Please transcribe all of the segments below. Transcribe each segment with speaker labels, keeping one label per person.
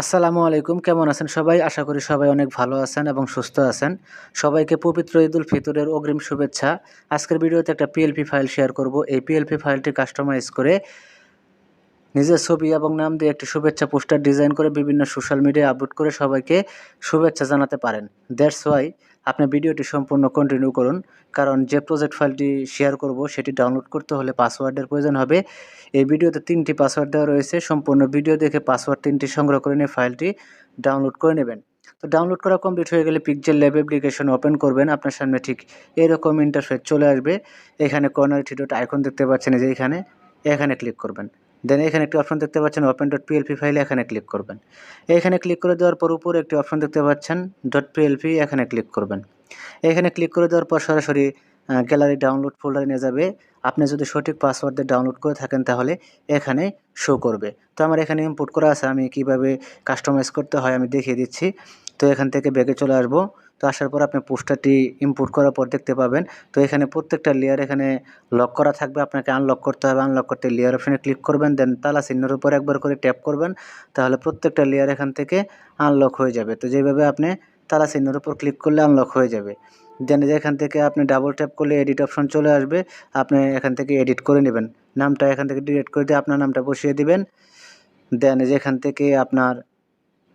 Speaker 1: আসসালামু আলাইকুম, কেমন আছেন সবাই? আশা করি সবাই অনেক ভালো আছেন এবং সুস্থ আছেন। সবাইকে পবিত্র ঈদুল ফিতরের অগ্রিম শুভেচ্ছা। আজকের ভিডিওতে একটা PLP ফাইল শেয়ার করব। এই PLP ফাইলটি কাস্টমাইজ করে নিজের ছবি এবং নাম দিয়ে একটি শুভেচ্ছা পোস্টার ডিজাইন করে বিভিন্ন সোশ্যাল মিডিয়ায় আপলোড করে সবাইকে শুভেচ্ছা জানাতে পারেন। দ্যাটস ওয়াই আপনি ভিডিওটি সম্পূর্ণ কন্টিনিউ করুন, কারণ যে প্রজেক্ট ফাইলটি শেয়ার করব সেটি ডাউনলোড করতে হলে পাসওয়ার্ডের প্রয়োজন হবে। এই ভিডিওতে 3টি পাসওয়ার্ড দেওয়া রয়েছে। সম্পূর্ণ ভিডিও দেখে পাসওয়ার্ড 3টি সংগ্রহ করে নিয়ে ফাইলটি ডাউনলোড করে নেবেন। তো ডাউনলোড করা কমপ্লিট হয়ে গেলে পিক্সেল ল্যাব অ্যাপ্লিকেশন ওপেন করবেন। আপনার সামনে ঠিক এরকম ইন্টারফেস চলে আসবে। এখানে কর্নার থ্রি ডট আইকন দেখতে পাচ্ছেন, যে এখানে ক্লিক করবেন। দেন এখানে একটি অপশন দেখতে পাচ্ছেন open.plp ফাইলে, এখানে ক্লিক করবেন। এখানে ক্লিক করে দেওয়ার পর উপরে একটি অপশন দেখতে পাচ্ছেন .plp, এখানে ক্লিক করবেন। এখানে ক্লিক করে দেওয়ার পর সরাসরি গ্যালারি ডাউনলোড ফোল্ডারে নিয়ে যাবে। আপনি যদি সঠিক পাসওয়ার্ড দিয়ে ডাউনলোড করে থাকেন তাহলে এখানে শো করবে। তো আমার এখানে ইম্পোর্ট করা আছে, আমি কিভাবে কাস্টমাইজ করতে হয় আমি দেখিয়ে দিচ্ছি। তো এখান থেকে ব্যাকে চলে আসবো। তো আসার পর আপনি পোস্টারটি ইম্পোর্ট করার পর দেখতে পাবেন। তো এখানে প্রত্যেকটা লেয়ার এখানে লক করা থাকবে, আপনাকে আনলক করতে হবে। আনলক করতে লেয়ার অপশনে ক্লিক করবেন, দেন তালা চিহ্নের উপর একবার করে ট্যাপ করবেন, তাহলে প্রত্যেকটা লেয়ার এখান থেকে আনলক হয়ে যাবে। তো যেভাবে আপনি তালা চিহ্নের উপর ক্লিক করলে আনলক হয়ে যাবে। দেন এখান থেকে আপনি ডাবল ট্যাপ করলে এডিট অপশন চলে আসবে, আপনি এখান থেকে এডিট করে নেবেন। নামটা এখান থেকে ডিলিট করে দিয়ে আপনার নামটা বসিয়ে দিবেন। দেন এখান থেকে আপনার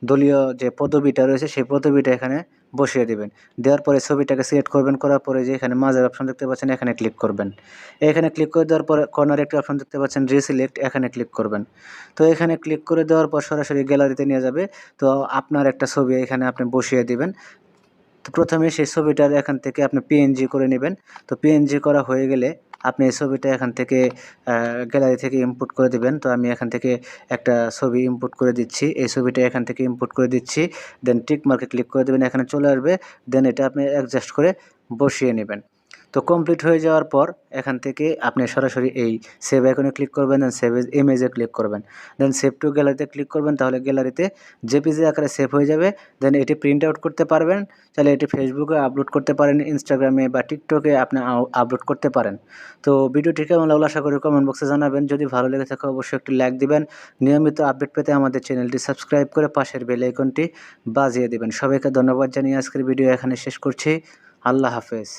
Speaker 1: দলীয় যে পদবিটা রয়েছে সেই পদবিটা এখানে বসিয়ে দিবেন। দেওয়ার পরে ছবিটাকে সিলেক্ট করবেন, করার পরে যে এখানে মাঝের অপশন দেখতে পাচ্ছেন এখানে ক্লিক করবেন। এখানে ক্লিক করে দেওয়ার পরে কর্নারে একটি অপশন দেখতে পাচ্ছেন রিসিলেক্ট, এখানে ক্লিক করবেন। তো এখানে ক্লিক করে দেওয়ার পর সরাসরি গ্যালারিতে নিয়ে যাবে। তো আপনার একটা ছবি এখানে আপনি বসিয়ে দিবেন। তো প্রথমে সেই ছবিটার এখান থেকে আপনি PNG করে নেবেন। তো PNG করা হয়ে গেলে আপনি এই ছবিটা এখান থেকে গ্যালারি থেকে ইম্পোর্ট করে দেবেন। তো আমি এখান থেকে একটা ছবি ইম্পোর্ট করে দিচ্ছি। এই ছবিটা এখান থেকে ইম্পোর্ট করে দিচ্ছি। দেন টিক মার্কে ক্লিক করে দেবেন, এখানে চলে আসবে। দেন এটা আপনি অ্যাডজাস্ট করে বসিয়ে নেবেন। তো কমপ্লিট হয়ে যাওয়ার পর এখান থেকে আপনি সরাসরি এই সেভ আইকনে ক্লিক করবেন, দেন সেভ এজ ইমেজে ক্লিক করবেন, দেন সেভ টু গ্যালারিতে ক্লিক করবেন, তাহলে গ্যালারিতে জেপিজি আকারে সেভ হয়ে যাবে। দেন এটি প্রিন্ট আউট করতে পারবেন, তাহলে এটি ফেসবুকে আপলোড করতে পারেন, ইনস্টাগ্রামে বা টিকটকে আপনি আপলোড করতে পারেন। তো ভিডিওটি কেমন লাগলো আশা করি কমেন্ট বক্সে জানাবেন। যদি ভালো লেগে থাকে অবশ্যই একটি লাইক দিবেন। নিয়মিত আপডেট পেতে আমাদের চ্যানেলটি সাবস্ক্রাইব করে পাশের বেল আইকনটি বাজিয়ে দিবেন। সবাইকে ধন্যবাদ জানিয়ে আজকের ভিডিও এখানে শেষ করছি। আল্লাহ হাফেজ।